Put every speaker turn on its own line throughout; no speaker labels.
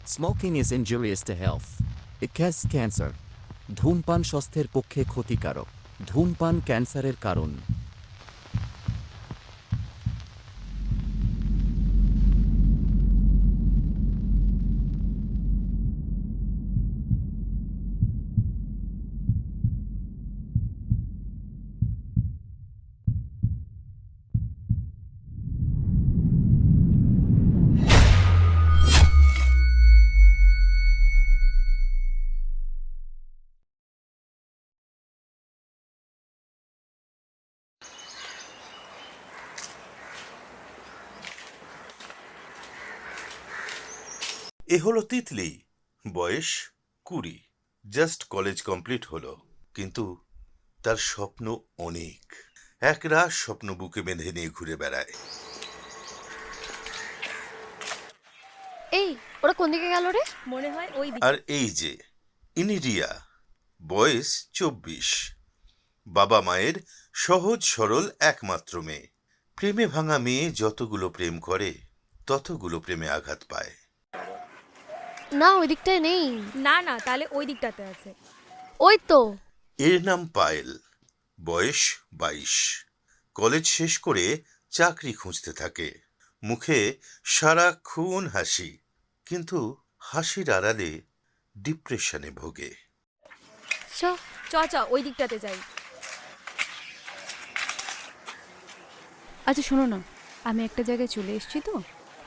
Smoking is injurious to health. It causes cancer. ধূমপান স্বাস্থ্যের পক্ষে ক্ষতিকারক। ধূমপান ক্যান্সারের কারণ।
এ হলো তিতলি, বয়স 20, জাস্ট কলেজ কমপ্লিট হলো, কিন্তু তার স্বপ্ন অনেক। একরাশ স্বপ্ন বুকে বেঁধে নিয়ে ঘুরে বেড়ায়।
এই ওরা কোন দিকে গেল রে?
মনে হয় ওই
আর এই যে ইনি রিয়া, বয়স 24, বাবা মায়ের সহজ সরল একমাত্র মেয়ে। প্রেমে ভাঙা মেয়ে যতগুলো প্রেম করে ততগুলো প্রেমে আঘাত পায়।
না ওই দিকটায় নেই।
না না, তাহলে ওই দিকটাতে আছে।
ওই তো।
এর নাম পায়েল, বয়স 22, কলেজ শেষ করে চাকরি খুঁজতে থাকে। মুখে সারাক্ষণ হাসি, কিন্তু হাসির আড়ালে ডিপ্রেশনে ভোগে।
চ
চ চ ওই দিকটাতে যাই।
আচ্ছা শোনো না, আমি একটা জায়গায় চলে এসেছি তো,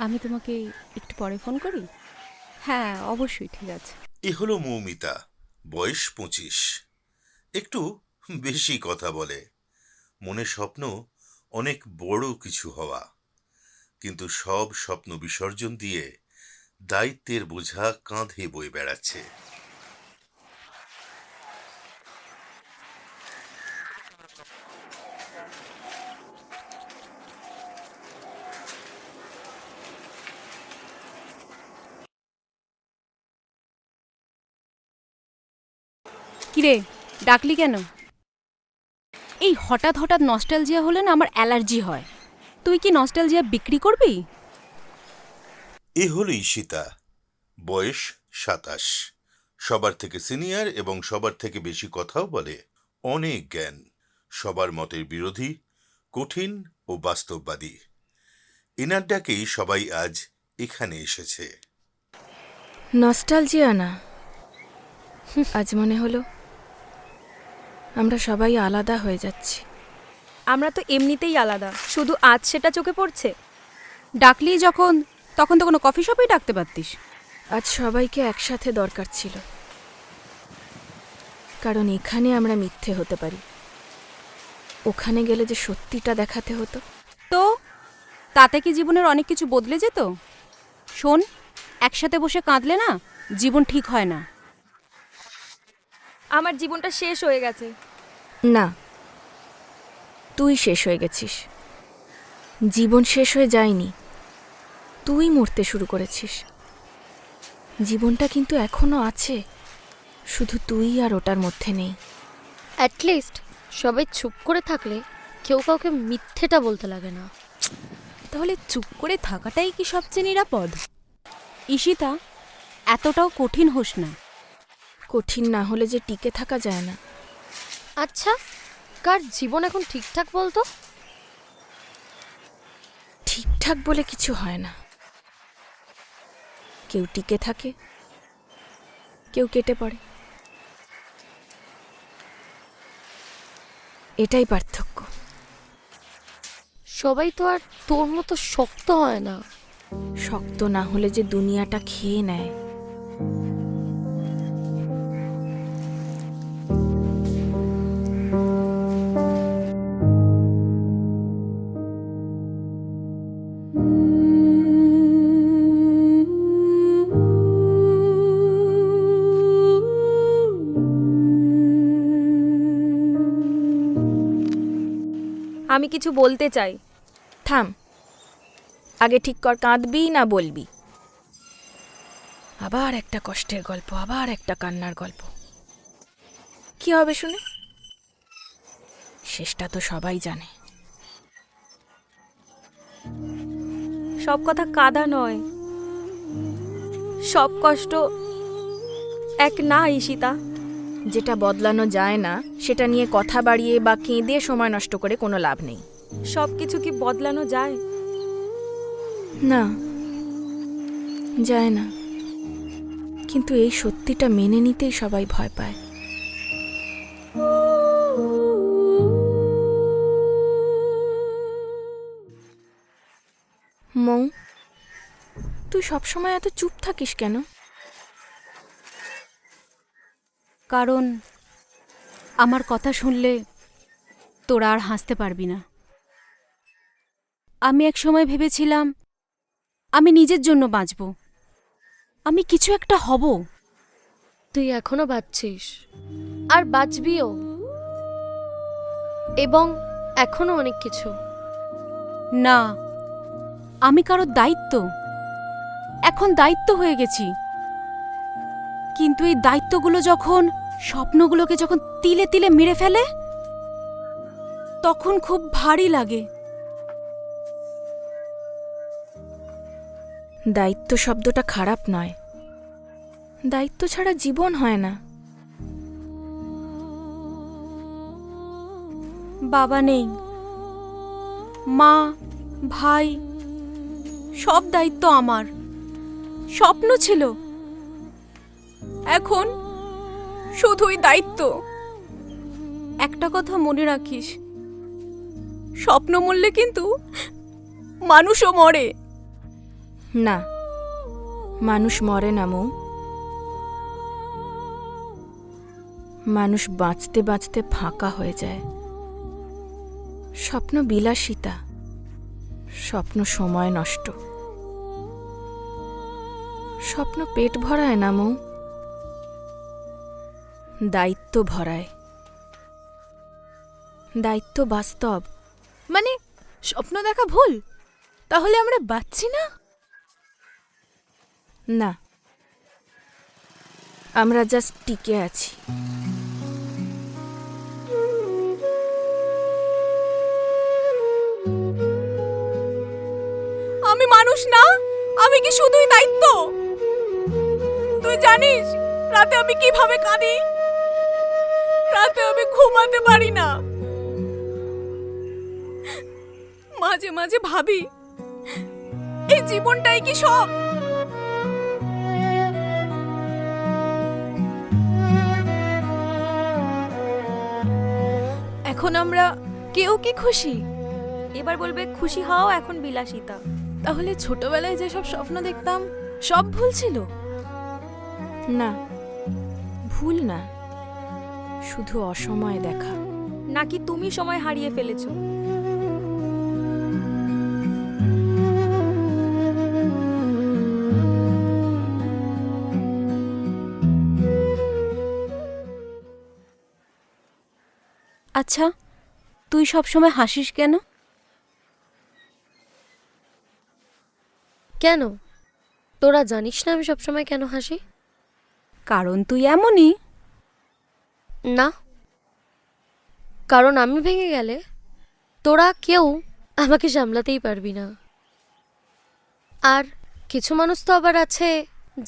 আমি তোমাকে একটু পরে ফোন করি। হ্যাঁ অবশ্যই, ঠিক আছে।
এ হলো মৌমিতা, বয়স 25, একটু বেশি কথা বলে। মনে স্বপ্ন অনেক বড় কিছু হওয়া, কিন্তু সব স্বপ্ন বিসর্জন দিয়ে দায়িত্বের বোঝা কাঁধে বয়ে বেড়াচ্ছে।
কিরে, ডাকলি কেন? এই হঠাৎ হঠাৎ নস্টালজিয়া হলে না আমার অ্যালার্জি হয়। তুই কি নস্টালজিয়া বিক্রি করবি?
এ হলো ঈশিতা, বয়স 27, সবার থেকে সিনিয়র এবং সবার থেকে বেশি কথাও বলে। অনেক জ্ঞান, সবার মতের বিরোধী, কঠিন ও বাস্তববাদী। এনার ডাকেই সবাই আজ এখানে এসেছে।
নস্টালজিয়া না, আজ মনে হলো আমরা সবাই আলাদা হয়ে যাচ্ছি।
আমরা তো এমনিতেই আলাদা, শুধু আজ সেটা চোখে পড়ছে।
ডাকলি যখন, তখন তো কোনো কফি শপেই ডাকতে পারতিস।
আজ সবাইকে একসাথে দরকার ছিল, কারণ এখানে আমরা মিথ্যে হতে পারি, ওখানে গেলে যে সত্যিটা দেখাতে হতো।
তো তাতে কি জীবনের অনেক কিছু বদলে যেত? শোন, একসাথে বসে কাঁদলে না জীবন ঠিক হয় না।
আমার জীবনটা শেষ হয়ে গেছে।
না, তুই শেষ হয়ে গেছিস, জীবন শেষ হয়ে যায়নি, তুই মরতে শুরু করেছিস। জীবনটা কিন্তু এখনো আছে, শুধু তুই আর ওটার মধ্যে নেই।
অ্যাটলিস্ট সবাই চুপ করে থাকলে কেউ কাউকে মিথ্যেটা বলতে লাগে না।
তাহলে চুপ করে থাকাটাই কি সবচেয়ে নিরাপদ? ঈশিতা, এতটাও কঠিন হোস না।
কঠিন না হলে যে টিকে থাকা যায় না।
আচ্ছা, কার জীবন এখন ঠিকঠাক বলতো?
ঠিকঠাক বলে কিছু হয় না, কেউ টিকে থাকে, কেউ কেটে পড়ে, এটাই পার্থক্য।
সবাই তো আর তোর মতো শক্ত হয় না।
শক্ত না হলে যে দুনিয়াটা খেয়ে নেয়।
আমি কিছু বলতে চাই।
থাম, আগে ঠিক কর কাঁদবি না বলবি। আবার একটা কষ্টের গল্প, আবার একটা কান্নার গল্প। কি হবে শুনে? শেষটা তো সবাই জানে।
সব কথা কাঁদা নয়, সব কষ্ট এক না ঈশিতা।
যেটা বদলানো যায় না সেটা নিয়ে কথা বাড়িয়ে বা কেঁদে সময় নষ্ট করে কোনো লাভ নেই।
সব কিছু কি বদলানো যায়?
না, যায় না। কিন্তু এই সত্যিটা মেনে নিতেই সবাই ভয় পায়। মৌ, তুই সবসময় এত চুপ থাকিস কেন?
কারণ আমার কথা শুনলে তোরা আর হাসতে পারবি না। আমি এক সময় ভেবেছিলাম আমি নিজের জন্য বাঁচব, আমি কিছু একটা হব।
তুই এখনো বাঁচছিস আর বাঁচবিও, এবং এখনো অনেক কিছু।
না, আমি কারোর দায়িত্ব, এখন দায়িত্ব হয়ে গেছি। কিন্তু এই দায়িত্বগুলো যখন স্বপ্নগুলোকে যখন তিলে তিলে মেরে ফেলে, তখন খুব ভারী লাগে।
দায়িত্ব শব্দটা খারাপ নয়, দায়িত্ব ছাড়া জীবন হয় না।
বাবা নেই, মা, ভাই, সব দায়িত্ব আমার। স্বপ্ন ছিল, এখন শুধুই দায়িত্ব। একটা কথা মনে রাখিস, স্বপ্ন মরলে কিন্তু মানুষও মরে।
না, মানুষ মরে না মৌ। মানুষ বাঁচতে বাঁচতে ফাঁকা হয়ে যায়। স্বপ্ন বিলাসিতা, স্বপ্ন সময় নষ্ট। স্বপ্ন পেট ভরায় না মৌ, দায়িত্ব ভরায়। দায়িত্ব বাস্তব।
মানে স্বপ্ন দেখা ভুল? তাহলে আমরা বাঁচছি না?
না, আমরা জাস্ট টিকে আছি।
আমি মানুষ না, আমি কি শুধুই দায়িত্ব? তুই জানিস রাতে আমি কিভাবে কাঁদি? রাতে আমি ঘুমাতে পারি না। মাঝে মাঝে ভাবি এই জীবনটাই কি সব? এখন আমরা কেউ কি খুশি?
এবার বলবে খুশি হও এখন বিলাসিতা।
তাহলে ছোটবেলায় যেসব স্বপ্ন দেখতাম সব ভুল ছিল?
না, ভুল না, শুধু অসময়ে দেখা।
নাকি তুমি সময় হারিয়ে ফেলেছো?
আচ্ছা, তুই সবসময় হাসিস কেন?
কেন? তোরা জানিস না আমি সবসময় কেন হাসি?
কারণ তুই এমনই।
না, কারণ আমি ভেঙে গেলে তোরা কেউ আমাকে সামলাতেই পারবি না। আর কিছু মানুষ তো আবার আছে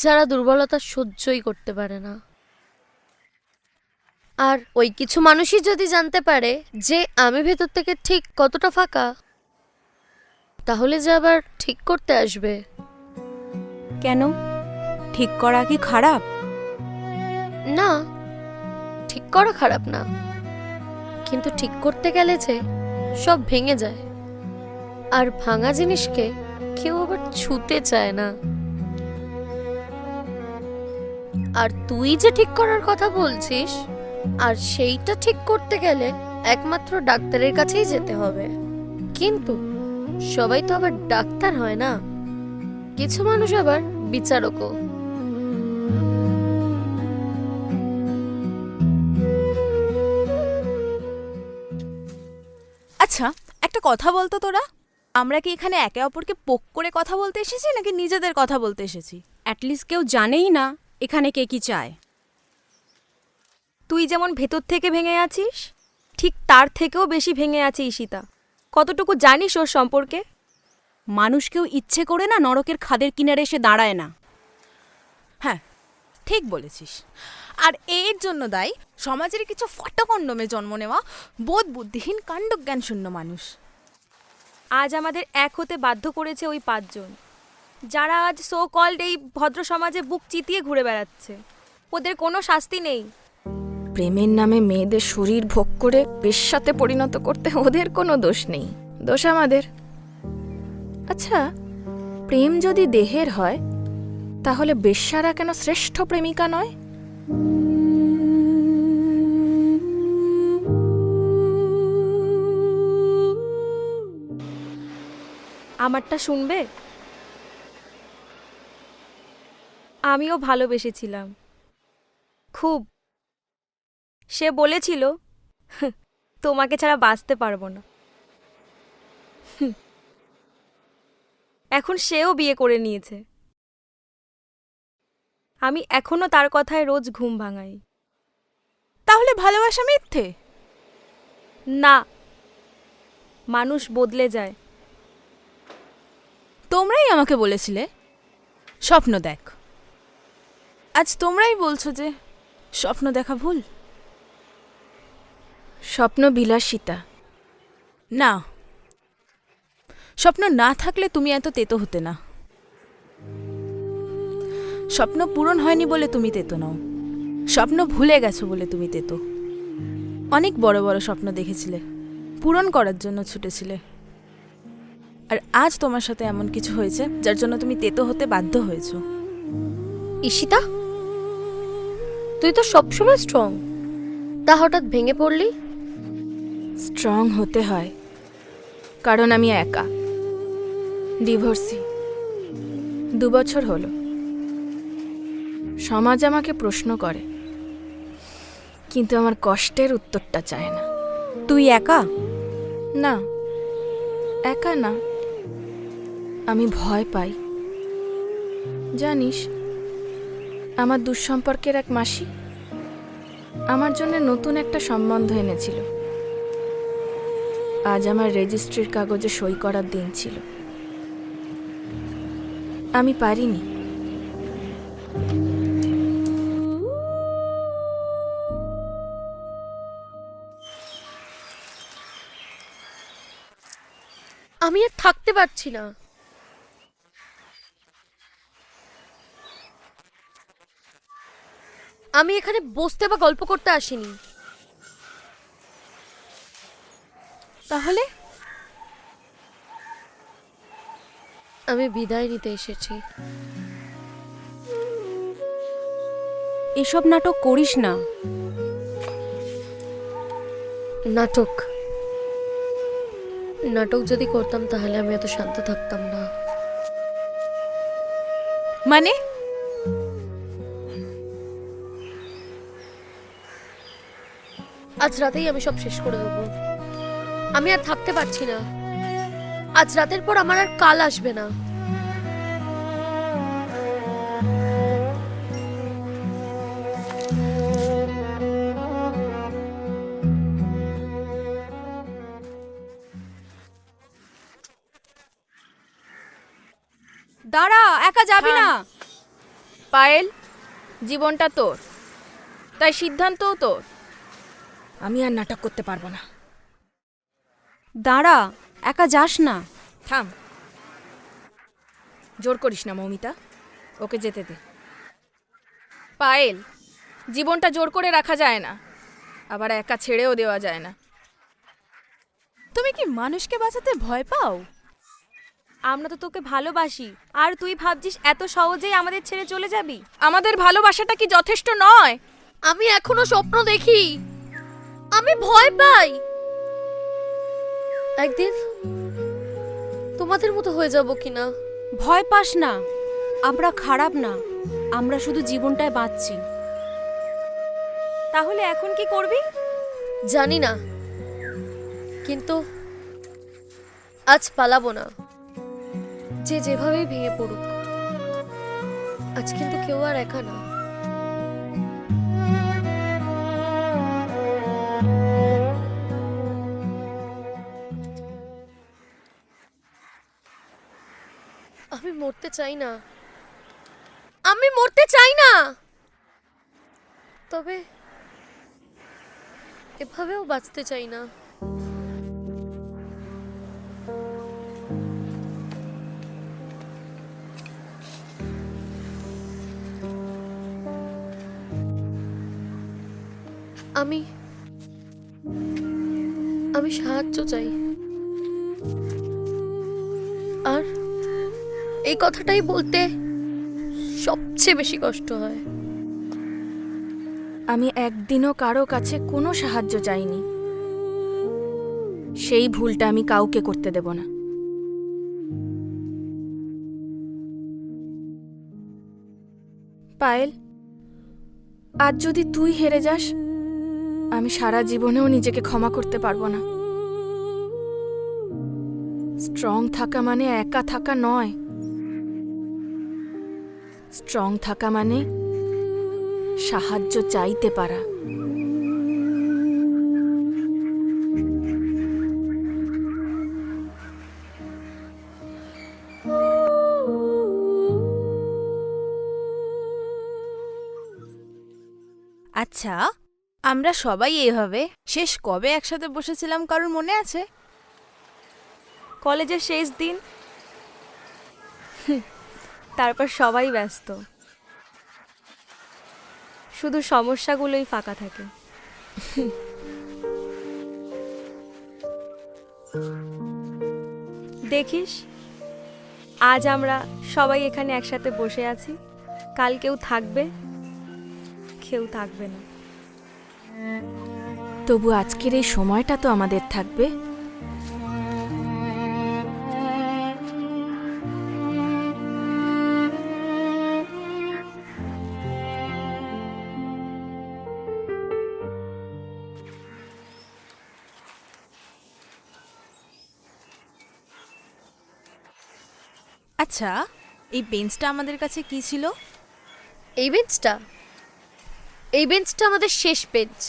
যারা দুর্বলতা সহ্যই করতে পারে না। আর ওই কিছু মানুষই যদি জানতে পারে যে আমি ভেতর থেকে ঠিক কতটা ফাঁকা, তাহলে যে আবার ঠিক করতে আসবে।
কেন? ঠিক করা কি খারাপ?
না, ঠিক করা খারাপ না, কিন্তু ঠিক করতে গেলে যে সব ভেঙে যায়, আর ভাঙা জিনিসকে কেউ আবার ছুতে চায় না। আর তুই যে ঠিক করার কথা বলছিস, আর সেইটা ঠিক করতে গেলে একমাত্র ডাক্তারের কাছেই যেতে হবে। কিন্তু সবাই তো আবার ডাক্তার হয় না, কিছু মানুষ আবার বিচারকও।
আচ্ছা, একটা কথা বলতো তোরা, আমরা কি এখানে একে অপরকে পোক করে কথা বলতে এসেছি নাকি নিজেদের কথা বলতে এসেছি?
অ্যাটলিস্ট কেউ জানেই না এখানে কে কি চায়।
তুই যেমন ভেতর থেকে ভেঙে আছিস, ঠিক তার থেকেও বেশি ভেঙে আছে ঈশিতা। কতটুকু জানিস ওর সম্পর্কে?
মানুষ কেউ ইচ্ছে করে না নরকের খাদের কিনারে এসে দাঁড়ায় না।
ঠিক বলেছিস। আর এর জন্য দায়ী সমাজের কিছু ফটকণ্ডমে জন্ম নেওয়া বোধ বুদ্ধিহীন কাণ্ডজ্ঞান শূন্য মানুষ।
আজ আমাদের এক হতে বাধ্য করেছে ওই 5 জন, যারা আজ সো কল্ড এই ভদ্র সমাজে বুক চিতিয়ে ঘুরে বেড়াচ্ছে। ওদের কোনো শাস্তি নেই।
প্রেমের নামে মেয়েদের শরীর ভোগ করে বেশ্যাতে পরিণত করতে ওদের কোনো দোষ নেই, দোষ আমাদের। আচ্ছা, প্রেম যদি দেহের হয়, তাহলে বেশ্যারা কেন শ্রেষ্ঠ প্রেমিকা নয়?
আমারটা শুনবে? আমিও ভালোবেসেছিলাম খুব। সে বলেছিল তোমাকে ছাড়া বাঁচতে পারবো না। এখন সেও বিয়ে করে নিয়েছে। আমি এখনো তার কথায় রোজ ঘুম ভাঙাই।
তাহলে ভালোবাসা মিথ্যে?
না, মানুষ বদলে যায়।
তোমরাই আমাকে বলেছিলে স্বপ্ন দেখ, আজ তোমরাই বলছো যে স্বপ্ন দেখা ভুল।
স্বপ্ন বিলাসিতা।
না, স্বপ্ন না থাকলে তুমি এত তেতো হতে না। স্বপ্ন পূরণ হয়নি বলে তুমি তেতো নাও, স্বপ্ন ভুলে গেছো বলে তুমি তেতো। অনেক বড় বড় স্বপ্ন দেখেছিলে, পূরণ করার জন্য ছুটেছিলে, আর আজ তোমার সাথে এমন কিছু হয়েছে যার জন্য তুমি তেতো হতে বাধ্য হয়েছো।
ঈশিতা, তুই তো সবসময় স্ট্রং, তা হঠাৎ ভেঙে পড়লি?
স্ট্রং হতে হয় কারণ আমি একা, ডিভোর্সি। 2 বছর হলো। সমাজ আমাকে প্রশ্ন করে, কিন্তু আমার কষ্টের উত্তরটা চায় না।
তুই একা?
না, একা না, আমি ভয় পাই। জানিস, আমার দুঃসম্পর্কের এক মাসি আমার জন্য নতুন একটা সম্বন্ধ এনেছিল। আজ আমার রেজিস্ট্রির কাগজে সই করার দিন ছিল, আমি পারিনি।
আমি আর থাকতে পারছি না। আমি এখানে বসতে বা গল্প করতে আসিনি।
তাহলে?
আমি বিদায় নিতে এসেছি।
এসব নাটক করিস না।
নাটক নাটক যদি করতাম তাহলে আমি এত শান্ত থাকতাম না।
মানে?
আজ রাতেই আমি সব শেষ করে দেবো। আমি আর থাকতে পারছি না। আজ রাতের পর আমার আর কাল আসবে না।
দাঁড়া, একা যাবি না।
পায়েল, জীবনটা তোর, তাই সিদ্ধান্তও তোর। আমি আর নাটক করতে পারবো না।
দাঁড়া, একা যাস না।
থাম, জোর করিস না মৌমিতা, ওকে যেতে দে। পায়েল, জীবনটা জোর করে রাখা যায় না, আবার একা ছেড়েও দেওয়া যায় না।
তুমি কি মানুষকে বাঁচাতে ভয় পাও?
আমরা তো তোকে ভালোবাসি, আর তুই ভাবছিস এত সহজেই আমাদের ছেড়ে চলে যাবি?
আমাদের ভালোবাসাটা কি যথেষ্ট নয়?
আমি এখনো স্বপ্ন দেখি, আমি ভয় পাই। একদিন তোমাদের মতো হয়ে যাব কিনা।
ভয় পাস না, আমরা খারাপ না, আমরা শুধু জীবনটায় বাঁচছি।
তাহলে এখন কি করবি?
জানি না, কিন্তু আজ পালাবো না। যে যেভাবেই ভেঙে পড়ুক, আজ কিন্তু কেউ আর একা না। আমি মরতে চাই না, আমি মরতে চাই না। তবে এভাবেও বাঁচতে চাই না। আমি আমি সাহায্য চাই। আর এই কথাটাই বলতে সবচেয়ে বেশি কষ্ট হয়।
আমি একদিনও কারো কাছে কোনো সাহায্য চাইনি। সেই ভুলটা আমি কাউকে করতে দেব না। পায়েল, আজ যদি তুই হেরে যাস, আমি সারা জীবনেও নিজেকে ক্ষমা করতে পারবো না। স্ট্রং থাকা মানে একা থাকা নয়। স্ট্রং থাকা মানে সাহায্য চাইতে পারা।
আচ্ছা, আমরা সবাই এইভাবে শেষ কবে একসাথে বসেছিলাম কারোর মনে আছে?
কলেজের শেষ দিন। তারপর সবাই ব্যস্ত, শুধু সমস্যাগুলোই ফাঁকা থাকে। দেখিস, আজ আমরা সবাই এখানে একসাথে বসে আছি, কাল কেউ থাকবে, কেউ থাকবে না।
তবু আজকের এই সময়টা তো আমাদের থাকবে।
আচ্ছা, এই বেঞ্চটা আমাদের কাছে কি ছিল?
এই বেঞ্চটা আমাদের শেষ বেঞ্চ।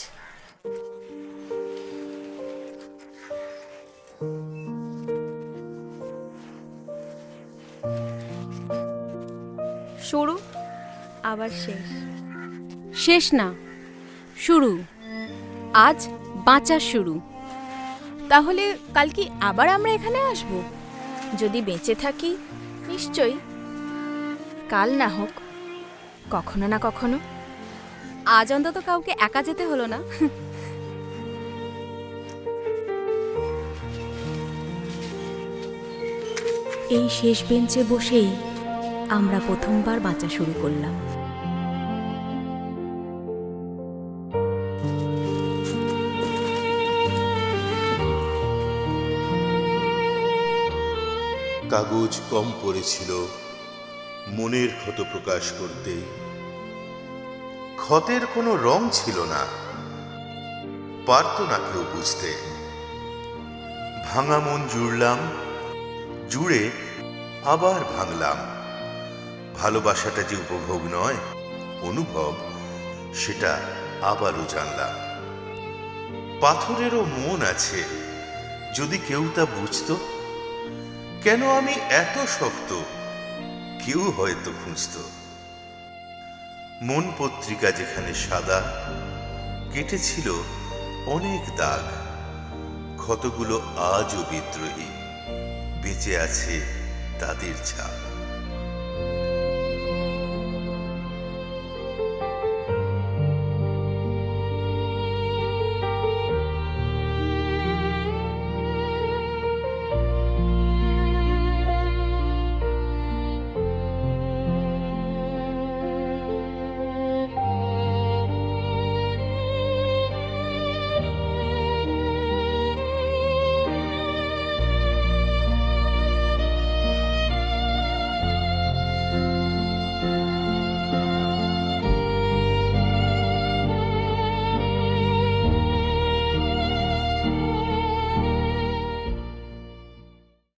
শুরু আবার শেষ।
শেষ না, শুরু। আজ বাঁচার শুরু। তাহলে কাল কি আবার আমরা এখানে আসব?
যদি বেঁচে থাকি নিশ্চয়ই, কাল না হোক কখনো না কখনো।
আজ অন্তত কাউকে একা যেতে হলো না।
এই শেষ বেঞ্চে বসেই আমরা প্রথমবার বাঁচা শুরু করলাম।
কাগজ কম পড়েছিল মনের ক্ষত প্রকাশ করতে। ক্ষতের কোনো রং ছিল না, পারত না কেউ বুঝতে। ভাঙা মন জুড়লাম, জুড়ে আবার ভাঙলাম। ভালোবাসাটা যে উপভোগ নয়, অনুভব, সেটা আবারও জানলাম। পাথরেরও মন আছে, যদি কেউ তা বুঝতো। কেন আমি এত শক্ত, কেউ হয়তো খুঁজত। মন পত্রিকা যেখানে সাদা, কেটেছিল অনেক দাগ। ক্ষতগুলো আজও বিদ্রোহী, বেঁচে আছে তাদের ছাপ।